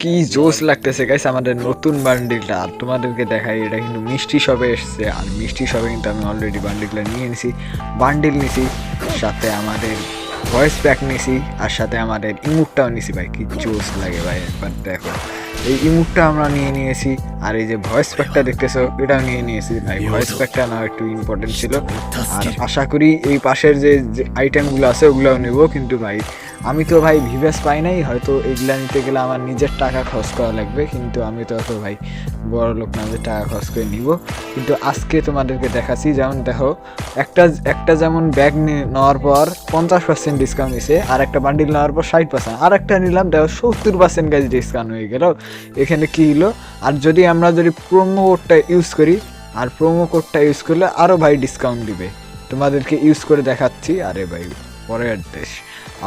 কি জোস লাগতেছে গাইস আমাদের নতুন বান্ডিলটা। আর তোমাদেরকে দেখাই, এটা কিন্তু মিষ্টি শপে এসছে। আর মিষ্টি শপে কিন্তু আমি অলরেডি বান্ডিলটা নিয়ে নিছি, বান্ডিল নিছি, সাথে আমাদের ভয়েস প্যাক নিছি, আর সাথে আমাদের ইমুটটাও নিছি। ভাই কি জোস লাগে ভাই, একবার দেখো। এই ইমুটটা আমরা নিয়ে নিয়েছি, আর এই যে ভয়েস প্যাকটা দেখতেছো এটাও নিয়ে নিয়েছি। ভাই ভয়েস প্যাকটা না একটু ইম্পর্টেন্ট ছিল। আর আশা করি এই পাশের যে আইটেমগুলো আছে ওগুলোও নেব। কিন্তু ভাই আমি তো ভাই ভিভেস পাই নাই, হয়তো এগুলা নিতে গেলে আমার নিজের টাকা খরচ করা লাগবে। কিন্তু আমি তো এত ভাই বড় লোক না যে টাকা খরচ করে নিব। কিন্তু আজকে তোমাদেরকে দেখাচ্ছি, যেমন দেখো একটা একটা যেমন ব্যাগ নেওয়ার পর 50% ডিসকাউন্ট দিয়েছে, আর একটা বান্ডিল নেওয়ার পর 60%, আর একটা নিলাম দেখো 70% গাছ ডিসকাউন্ট হয়ে গেল। এখানে কি হলো, আর যদি আমরা প্রোমো কোডটা ইউজ করি, আর প্রোমো কোডটা ইউজ করলে আরও ভাই ডিসকাউন্ট দিবে। তোমাদেরকে ইউজ করে দেখাচ্ছি। আরে ভাই পরের দেশ।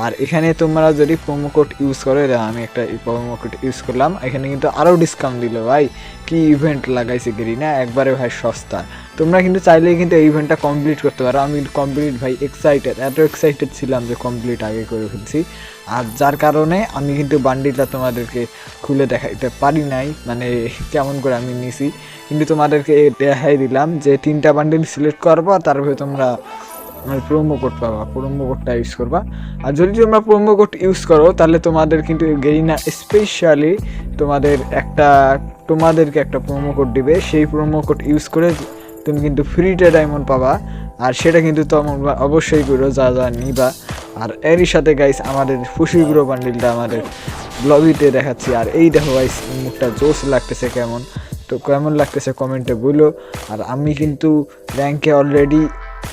আর এখানে তোমরা যদি প্রোমো কোড ইউজ করো, আমি একটা প্রোমো কোড ইউজ করলাম, এখানে কিন্তু আরও ডিসকাউন্ট দিল। ভাই কি ইভেন্ট লাগাইছে গেরিনা, একবারে ভাই সস্তা। তোমরা কিন্তু চাইলেই কিন্তু এই ইভেন্টটা কমপ্লিট করতে পারো। আমি কমপ্লিট ভাই এত এক্সাইটেড ছিলাম যে কমপ্লিট আগে করে ফেলছি। আর যার কারণে আমি কিন্তু বান্ডিলটা তোমাদেরকে খুলে দেখাইতে পারি নাই, মানে কেমন করে আমি নিছি। কিন্তু তোমাদেরকে দেখাই দিলাম যে 3টা বান্ডিল সিলেক্ট করবো, তারপরে তোমরা প্রোমো কোড পাবা, প্রোমো কোডটা ইউজ করবা। আর যদি তোমরা প্রোমো কোড ইউজ করো তাহলে তোমাদের কিন্তু গেরিনা স্পেশালি তোমাদেরকে একটা প্রোমো কোড দিবে। সেই প্রোমো কোড ইউজ করে তুমি কিন্তু ফ্রিতে ডায়মন্ড পাবা। আর সেটা কিন্তু তোমরা অবশ্যই করো যা যা নিবা। আর এরই সাথে গাইস আমাদের ফুশিগ্রো বান্ডিলটা আমাদের লবিতে দেখাচ্ছি। আর এই দেখো গাইস মুখটা জোস লাগতেছে, কেমন লাগতেছে কমেন্টে বলো। আর আমি কিন্তু র্যাঙ্কে অলরেডি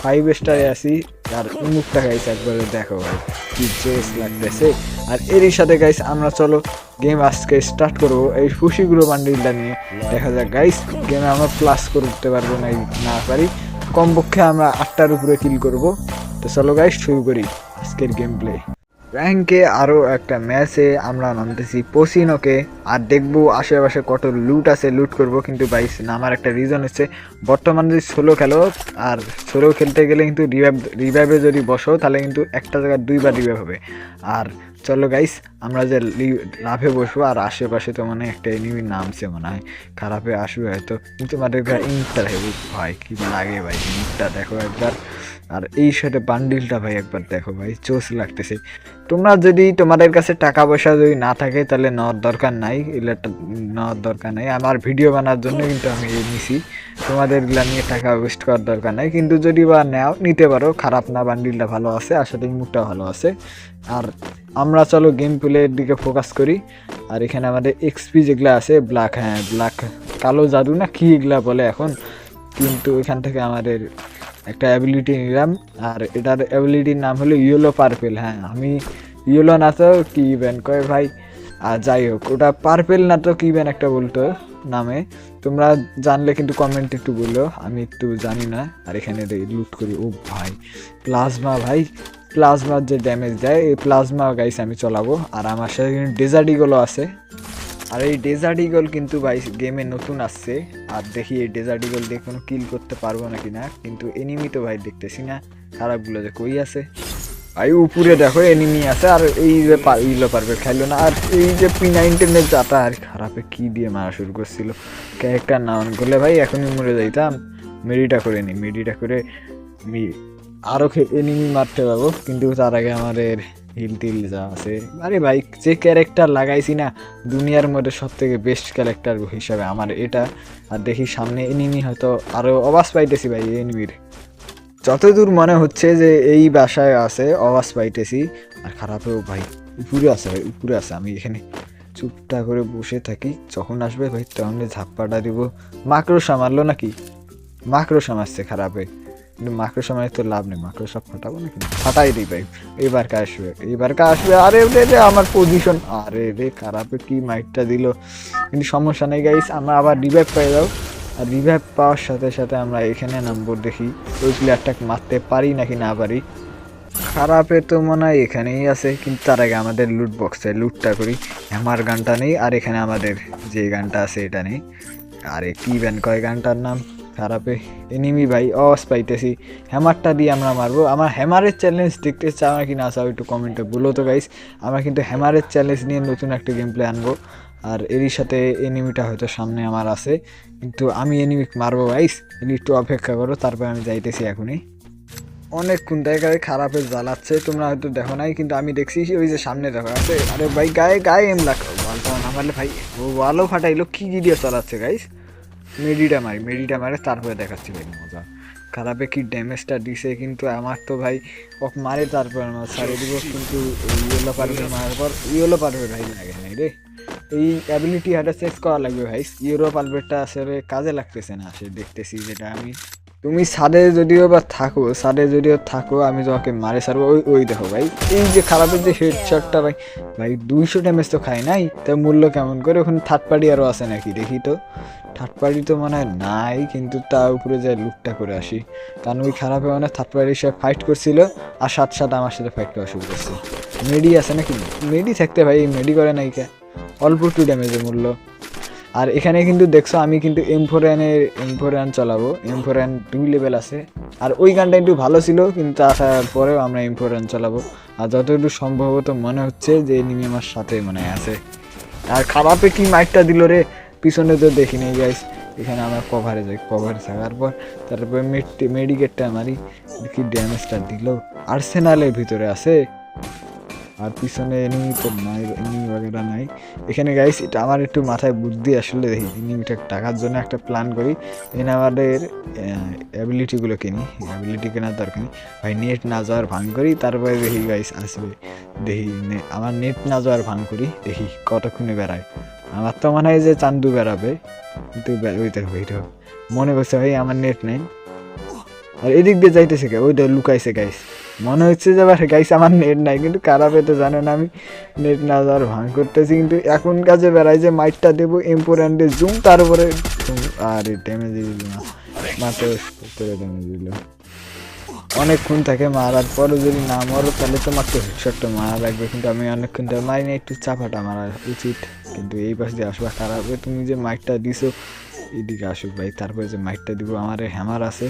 5 স্টারে আছি। আর মুখটা গাইস একবারে দেখো ভাই কি জোস লাগতেছে। আর এরই সাথে গাইস আমরা চলো গেম আজকে স্টার্ট করবো এই ফুশিগ্রো বান্ডিলটা নিয়ে। দেখা যাক গাইস গেমে আমরা প্লাস করতে পারবো না পারি, কমপক্ষে আমরা 8টার উপরে কিল করব। তো চলো গাইস শুরু করি আজকের গেম প্লে। র্যাঙ্কে আরও একটা ম্যাচে আমরা নামতেছি পসিনোকে, আর দেখবো আশেপাশে কত লুট আছে, লুট করব। কিন্তু বাইস নামার একটা রিজন হচ্ছে বর্তমানে যদি সোলো খেলো, আর সোলো খেলতে গেলে কিন্তু রিভাইভে যদি বসো তাহলে কিন্তু একটা জায়গায় 2বার রিভাইভ হবে। আর চলো গাইস আমরা যে লাভে বসবো, আর আশেপাশে তো মানে একটা এনিমি নামছে মনে হয়, খারাপে আসবে হয়তো। কিন্তু আমাদের ইংটা দেখো ভাই কি লাগে, ভাই ইংটা দেখো একবার। আর এই সাথে বান্ডিলটা ভাই একবার দেখো ভাই জোস লাগতেছে। তোমরা যদি তোমাদের কাছে টাকা পয়সা যদি না থাকে তাহলে নেওয়ার দরকার নাই, এগুলোটা নেওয়ার দরকার নাই। আমার ভিডিও বানার জন্য কিন্তু আমি নিছি, তোমাদের এগুলা নিয়ে টাকা ওয়েস্ট করার দরকার নাই। কিন্তু যদি বা নেও নিতে পারো, খারাপ না, বান্ডিলটা ভালো আছে, আসলে মুখটা ভালো আছে। আর আমরা চলো গেম প্লের দিকে ফোকাস করি। আর এখানে আমাদের এক্সপি যেগুলো আছে ব্ল্যাক, ব্ল্যাক কালো জাদু না কি এগুলা বলে এখন, কিন্তু এখান থেকে আমাদের একটা অ্যাবিলিটি নিলাম। আর এটার অ্যাবিলিটির নাম হলো ইয়েলো পার্পেল। আমি ইয়েলো না তো কি ইভেন কয় ভাই, আর যাই হোক ওটা পার্পেল না তো কি ইভেন একটা বলতো নামে, তোমরা জানলে কিন্তু কমেন্ট একটু বললো, আমি একটু জানি না। আর এখানে লুট করি। ও ভাই প্লাজমা, ভাই প্লাজমার যে ড্যামেজ দেয় এই প্লাজমা গাইস আমি চলাবো। আর আমার সাথে কিন্তু ডেজার্ট ইগলও আছে। আর এই ডেজার্ট ইগল কিন্তু ভাই গেমে নতুন আসছে। আর দেখি এই ডেজার্ট ইগল দিয়ে কোনো কিল করতে পারবো নাকি না। কিন্তু এনিমি তো ভাই দেখতেছি না, খারাপগুলো যে কই আছে ভাই, উপরে দেখো এনিমি আছে। আর এই যে ইলো পারবে খাইলো না। আর এই যে P19 যাতা আর খারাপে কি দিয়ে মারা শুরু করছিল, ক্যারেক্টার না অন করলে ভাই এখনই মরে যাইতাম। মেডিটা করে নি, মেডিটা করে আরও এনিমি মারতে পারবো। কিন্তু তার আগে আমাদের হিল টিল যা আছে, আরে ভাই যে ক্যারেক্টার লাগাইছি না দুনিয়ার মধ্যে সব থেকে বেস্ট ক্যারেক্টার হিসাবে আমার এটা। আর দেখি সামনে এনিমি হয়তো আরও আওয়াজ পাইতেছি ভাই, এনিমির যতদূর মনে হচ্ছে যে এই বাসায় আছে, আওয়াজ পাইতেছি। আর খারাপেও ভাই উপরে আছে, ভাই উপরে আছে। আমি এখানে চুপটা করে বসে থাকি, যখন আসবে ভাই তখন ঝাপ্পাটা দিব। মাকড়সা মারলো নাকি, মাকড়সা মারছে খারাপে, কিন্তু মাকড়সা মারে তো লাভ নেই, মাকড়সা ফাটাবো নাকি, ফাটাই দিই ভাই। এবার কা আসবে। আরে রে আমার পজিশন, আরে রে খারাপে কি মাইকটা দিল। কিন্তু সমস্যা নেই গাইস, আমরা আবার রিভাইভ পেয়ে যাও। আর রিভাইভ পাওয়ার সাথে সাথে আমরা এখানে নামবো, দেখি ওই প্লেয়ারটাকে মারতে পারি নাকি না পারি। খারাপে তো মনে হয় এখানেই আছে। কিন্তু তার আগে আমাদের লুট বক্সে লুটটা করি। আমার গানটা নেই, আর এখানে আমাদের যে গানটা আছে এটা নেই। আরে কি ব্যান কয় গানটার নাম খারাপে এনিমি ভাই আওয়াজ পাইতেছি। হ্যামারটা দিয়ে আমরা মারবো। আমার হ্যামারের চ্যালেঞ্জ দেখতে চাও কি না চাও একটু কমেন্টে বলো তো গাইস। আমরা কিন্তু হ্যামারের চ্যালেঞ্জ নিয়ে নতুন একটা গেম প্লে আনবো। আর এরই সাথে এনিমিটা হয়তো সামনে আমার আছে, কিন্তু আমি এনিমি মারবো গাইস। একটু অপেক্ষা করো, তারপর আমি যাইতেছি এখনই। অনেকক্ষণ জায়গায় খারাপে জ্বালাচ্ছে, তোমরা হয়তো দেখো নাই, কিন্তু আমি দেখছি ওই যে সামনে দেখো আছে। আরে ভাই গায়ে গায়ে এম লাগ ওয়ালটা নামালে ভাই, ও ওয়ালও ফাটাইলো। কি দিয়ে চালাচ্ছে গাইস। মেডিটা মারে তারপরে দেখাচ্ছি ভাই মজা। খারাপে কি ড্যামেজটা দিছে, কিন্তু আমার তো ভাই ওক মারে তারপর আমার সারে দিব, কিন্তু ইয়েলো পারবে মারার পর ইয়েলো পারবে ভাই লাগে নাই রে। এই অ্যাবিলিটি হাটা চেক করা লাগবে ভাই। ইউরো পালবেটটা আসলে কাজে লাগতেছে না সে দেখতেছি, যেটা আমি তুমি ছাদে যদিও বা থাকো, ছাদে যদিও থাকো আমি তোমাকে মারে সারবো। ওই ওই দেখো ভাই, এই যে খারাপের যে হেডশটটা ভাই, ভাই 200 ড্যামেজ তো খাই নাই, তার মূল্য কেমন করে? ওখানে থার্ড পার্টি আরও আছে নাকি দেখি তো। থার্ড পার্টি তো মনে হয় নাই, কিন্তু তার উপরে যায় লুকটা করে আসি। কারণ ওই খারাপে মানে থার্ড পার্টির সাথে ফাইট করছিল, আর সাথে আমার সাথে ফাইট করা শুরু করছে। মেডি আছে নাকি? মেডি থাকতে ভাই মেডি করে নাই কে, অল্প 2 ড্যামেজের মূল্য। আর এখানে কিন্তু দেখছো আমি কিন্তু M4N চালাবো। M4N 2 লেভেল আছে, আর ওই গানটা একটু ভালো ছিল, কিন্তু আসার পরেও আমরা M4N চালাবো। আর যতটুকু সম্ভবত মনে হচ্ছে যে এনিমি আমার সাথে মনে আছে। আর খারাপে কি মাইকটা দিল রে, পিছনে তো দেখিনি গাইস। এখানে আমরা কভারে যাই, কভারে থাকার পর তারপরে মেডিকেটটা মারি, কি ড্যামেজটা দিল। আর্সেনালের ভিতরে আছে, আর পিছনে এনিমি তো নাই, এনিমি বাগেরা নাই এখানে গাইস। এটা আমার একটু মাথায় বুদ্ধি আসলে, দেখি এনিমিটা টাকার জন্য একটা প্ল্যান করি। এখানে আমাদের অ্যাবিলিটিগুলো কিনি, অ্যাবিলিটি কেনার দরকার নেই ভাই। নেট না যাওয়ার ভাঙ করি, তারপরে দেখি গাইস আসবে। দেখি আমার নেট না যাওয়ার ভাঙ করি, দেখি কতক্ষণে বেড়ায়। আমার তো মনে হয় যে চান্দু বেড়াবে, কিন্তু ওইটা মনে করছে ভাই আমার নেট নেই। আর এদিক দিয়ে যাইতেছে কে, ওইটা লুকাইছে গাইস। মনে হচ্ছে যে গাইস আমার নেট নাই, কিন্তু খারাপ তো জানেন আমি নেট না যাওয়ার ভাঙ করতেছি। কিন্তু এখন কাজে বেড়াই যে মাইটটা দেবো M4N জুম, তার উপরে আর ড্যামেজ দিল না, মাত্র 70 ড্যামেজ দিল। অনেকক্ষণ থাকে মারার পরও যদি না মারো তাহলে তো মাত্র হেডশটটা মারা লাগবে, কিন্তু আমি অনেকক্ষণ থেকে মারি না, একটু চাপাটা মারা উচিত। কিন্তু এই পাশ দিয়ে আসবা খারাপ, তুমি যে মাইকটা দিছো এদিকে আসুক ভাই, তারপরে যে মাইকটা দিব। আমার হ্যামার আছে,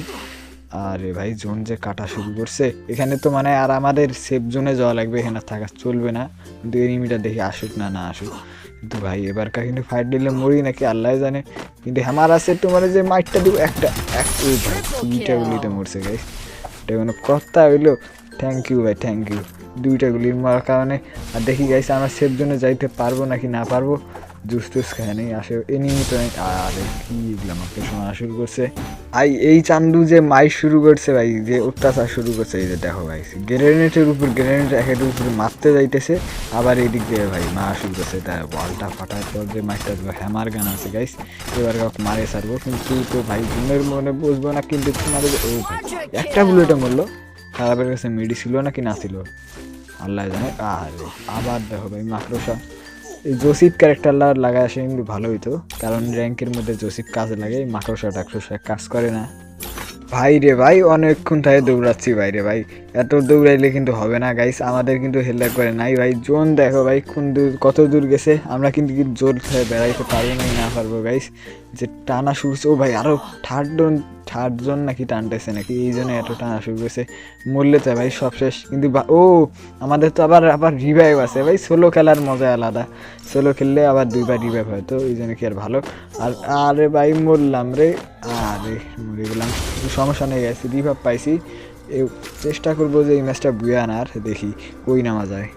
আরে ভাই জোন যে কাটা শুরু করছে এখানে, তো মানে আর আমাদের সেফ জোনে যাওয়া লাগবে, এখানে থাকা চলবে না। কিন্তু এনিমিটা দেখি আসুক না না আসুক। কিন্তু ভাই এবারকার কিন্তু ফাইট দিলে মরি নাকি আল্লাহ জানে। কিন্তু হ্যামার আছে, তোমার যে মাইকটা দিব একটা ওই ভাই 2টা গুলিতে মরছে গাইস। এটা কোনো কথা হইলো? থ্যাংক ইউ ভাই, থ্যাংক ইউ। 2টা গুলির মারার কারণে। আর দেখি গাইস আমার সেফ জোনে যাইতে পারবো নাকি না পারবো। জুস টুস খায় নেই আসে এনিমি তো। আরে কি আমাকে শোনা শুরু করছে। এই চান্দু যে মাই শুরু করছে ভাই, যে অত্যাচার শুরু করছে, এই যে দেখো ভাই গ্রেনেডের উপর গ্রেনেড একের উপরে মারতে যাইতেছে, আবার এই দিক দিয়ে ভাই মারা শুরু করছে। তাই বলটা ফাটার পর যে মাইকটা দেবো, হ্যামার গান আছে গাইস, এবার মারে সারবো। কিন্তু তো ভাই জুনের মনে বুঝবো না, কিন্তু তোমার ও ভাই একটা বুলেটে মরলো। খারাপের কাছে মেডি ছিল নাকি না ছিল আল্লাহ জানে। আরে আবার দেখো ভাই মাকড়সা। এই জোসিফ ক্যারেক্টার লাগায় আসে কিন্তু ভালো হইতো, কারণ র্যাঙ্কের মধ্যে জোসিফ কাজে লাগে, মাকড়সা টাকড়সা কাজ করে না। ভাই রে ভাই অনেকক্ষণ থেকে দৌড়াচ্ছি ভাই রে ভাই, এত দৌড়াইলে কিন্তু হবে না গাইস, আমাদের কিন্তু হেল্প করে নাই ভাই। জোন দেখো ভাই কোন দূর কত দূর গেছে, আমরা কিন্তু জোর খেয়ে বেড়াইতে পারবো নাই না পারবো গাইস। যে টানা শুরু, ও ভাই আরও থার্ড জন নাকি টানতেছে নাকি, এই জন্য এত টানা শুরু করেছে। মরলে তো ভাই সব শেষ। কিন্তু ও আমাদের তো আবার রিভাইভ আছে ভাই, সোলো খেলার মজা আলাদা। সোলো খেললে আবার 2বার রিভাইভ হয়, তো এই জন্য কি আর ভালো। আর আরে ভাই মরলাম রে, আরে মরে গেলাম, সমস্যা নেই গেছে, রিভাইভ পাইছি। চেষ্টা করবো যে এই ম্যাচটা বুয়ে আনার, দেখি কই নামা যায়।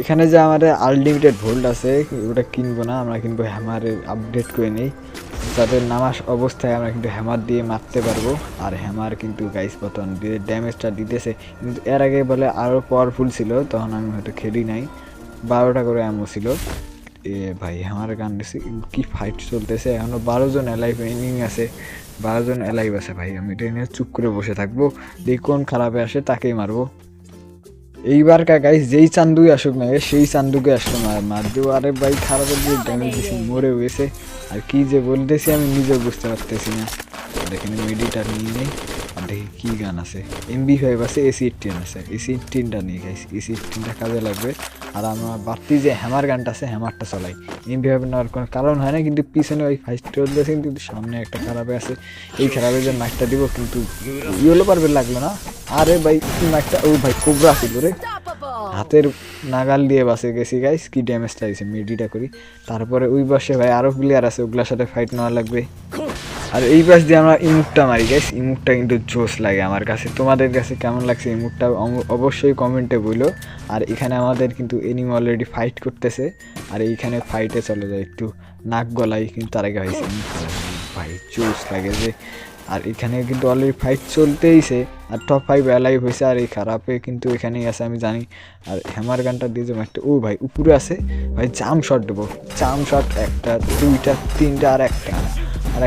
এখানে যে আমাদের আনলিমিটেড ভোল্ট আছে ওটা কিনবো না, আমরা কিনবো হ্যামারের আপডেট করে নেই, যাদের নামাজ অবস্থায় আমরা কিন্তু হ্যামার দিয়ে মারতে পারবো। আর হ্যামার কিন্তু গাইস বর্তমান দিয়ে ড্যামেজটা দিতেছে, কিন্তু এর আগে বলে আরও পাওয়ারফুল ছিল, তখন আমি হয়তো খেলি নাই। 12টা করে এমও ছিল। এ ভাই হ্যামার গান কি ফাইট চলতেছে, এখনও 12 জন অ্যালাইভ এনিমি আছে, 12 জন অ্যালাইভ আছে ভাই। আমি এটা নিয়ে চুপ করে বসে থাকবো, দেখি কোন খারাপে আসে তাকেই মারবো। এইবার গাইস যেই চান্দুই আসুক না সেই চান্দুকে আসলে মার দেবো। আরে ভাই খারাপের দিয়ে ড্যামেজ দিয়েছি, মরে গেছে। আর কি যে বলতেছি আমি নিজেও বুঝতে পারতেছি না। দেখেন মেডিটা নিয়ে নেই, আর দেখি কী গান আছে। MP5 আছে, AC-18 আছে, AC-18টা নিয়ে গাইস, AC-18টা কাজে লাগবে। আর আমার বাড়তি যে হ্যামার গানটা আছে হ্যামারটা চলাই, এইভাবে নেওয়ার কোনো কারণ হয় না। কিন্তু পিছনে ওই ফাইট চলতেছে, কিন্তু সামনে একটা খারাপে আছে, এই খারাপের যে মাইকটা দিব কিন্তু ইয়েলো পারবে লাগলো না। আরে ভাই কি মাইকটা, ও ভাই কোবরা ছিল রে, হাতের নাগাল দিয়ে বাসে গেছি গাইস। কি ড্যামেজটা হয়েছে মেডিটা করি। তারপরে ওই পাশে ভাই আরও প্লেয়ার আছে, ওগুলোর সাথে ফাইট নেওয়া লাগবে। আর এই পাশ দিয়ে আমরা ইমুকটা মারি গাইস, ইমুকটা কিন্তু জোস লাগে আমার কাছে। তোমাদের কাছে কেমন লাগছে ইমুকটা অবশ্যই কমেন্টে বলো। আর এখানে আমাদের কিন্তু এনিমি অলরেডি ফাইট করতেছে, আর এইখানে ফাইটে চলে যায় একটু নাক গলাই, কিন্তু তার আগে হয়েছে ভাই জোস লাগে যে। আর এখানে কিন্তু অলরেডি ফাইট চলতেইছে, আর টপ 5 অ্যালাইভ হয়েছে, আর এই খারাপে কিন্তু এখানেই আছে আমি জানি। আর হ্যামার গানটা দিয়ে যে একটা, ও ভাই উপরে আছে ভাই, জাম শট দেবো, জাম শট একটা দুইটা তিনটা আর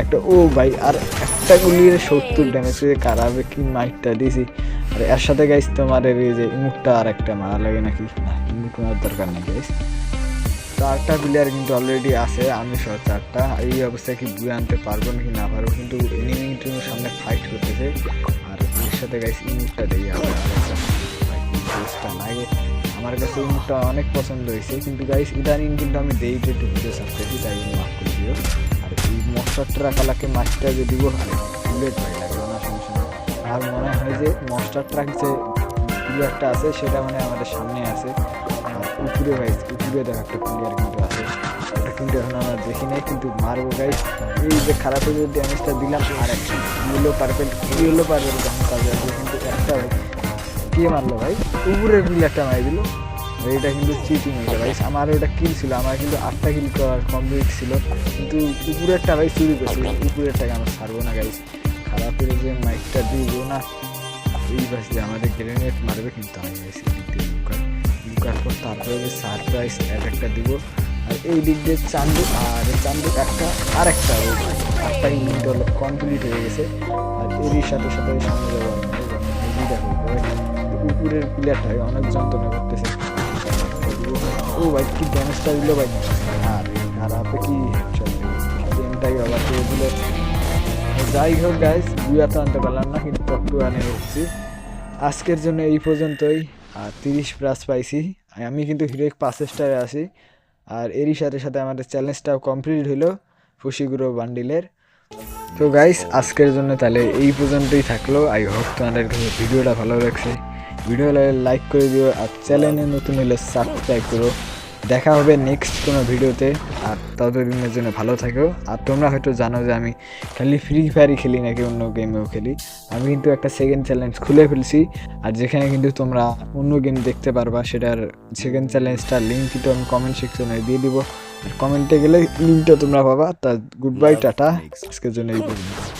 একটা, ও ভাই আর একটা গুলির 70 ড্যামেজ, খারাপে কি মাইকটা দিয়েছি। আর এর সাথে গাইস তোমার এই যে ইমুকটা আর একটা মারা লাগে নাকি, না ইমুক মারার দরকার নেই গাইস। 4টা প্লেয়ার কিন্তু অলরেডি আছে, আমি সহ 4টা। এই অবস্থায় কি বুয়ে আনতে পারবো নাকি না পারবো, কিন্তু এনিমিটির সামনে ফাইট করতেছে। আর এর সাথে গাইস ইমুকটা দেই আবার আরেকটা লাগে। আমার কাছে ইমুকটা অনেক পছন্দ হয়েছে, কিন্তু গাইস ইদানিং কিন্তু আমি দেই একটু ভিডিও ছাড়তেছি, তাই মাফ করে দিও। আর এই মশার ট্রাকালাকে মাছটা যে দিব বুলেট ভাই লাগে না, সমস্যা নেই। আর মনে হয় যে মনস্টার ট্রাক যে প্লেয়ারটা আছে সেটা মানে আমাদের সামনে আছে। উপরে গাইস উপরে দেখা একটা প্লেয়ার কিন্তু আছে, ওটা কিন্তু এখন আমরা দেখি নাই, কিন্তু মারবো গাইস। এই যে খারাপের যে ড্যামেজটা দিলাম, আর একটা ইয়েলো পার্পেল যখন কাজে আসবে, কিন্তু একটা ভাই কে মারলো ভাই, উপরের প্লেয়ারটা মারি দিল। এইটা কিন্তু চিটিং হয়ে ভাই, আমার ওটা কিল ছিল, আমার কিন্তু 8টা কিল করার কমপ্লিট ছিল, কিন্তু উপরেরটা ভাই চুরি করছিল, উপরেরটাকে আমরা ছাড়বো না গাইস। খারাপের যে মাইকটা দিব না, এই পাশে যে আমাদের গ্রেনেড মারবে, কিন্তু আমি গাইস লুকার পর তারপরে যে সারপ্রাইজ একটা দিব। আর এই দিক দিয়ে চান্দুক, আর চান্দুক একটা আর একটা, একটা ইউনিট হলো কমপ্লিট হয়ে গেছে। আর এরই সাথে সাথে সামনে যাবো উপরের প্লেয়ারটা অনেক যন্ত্রণা করতেছে। ও ভাই কি ড্যামেজটা দিল ভাই, আর খারাপে কি গেমটাই আবার করে দিল। যাই হোক গাইস, বুয়া তো আনতে পারলাম না, কিন্তু টপ 2 আনে এসেছি। আজকের জন্য এই পর্যন্তই। আর 30+ পাইছি, আমি কিন্তু হিরো 5 স্টারে আছি। আর এরই সাথে সাথে আমাদের চ্যালেঞ্জটাও কমপ্লিট হইলো ফুশিগুরো বান্ডিলের। তো গাইস আজকের জন্য তাহলে এই পর্যন্তই থাকলো। আই হোপ তোমাদের কাছে ভিডিওটা ভালো লাগছে, ভিডিও লাইক করে দিও, আর চ্যানেলে নতুন হলে সাবস্ক্রাইব করো। দেখা হবে নেক্সট কোনো ভিডিওতে, আর ততদিনের জন্য ভালো থাকো। আর তোমরা হয়তো জানো যে আমি খালি ফ্রি ফায়ারই খেলি নাকি অন্য গেমেও খেলি। আমি কিন্তু একটা সেকেন্ড চ্যালেঞ্জ খুলে ফেলছি, আর যেখানে কিন্তু তোমরা অন্য গেম দেখতে পারবা, সেটার সেকেন্ড চ্যালেঞ্জটার লিঙ্ক কিন্তু আমি কমেন্ট সেকশনে দিয়ে দিব। আর কমেন্টে গেলে লিঙ্কটা তোমরা পাবা। তা গুড বাই, টাটা, আজকের জন্য এই পর্যন্ত।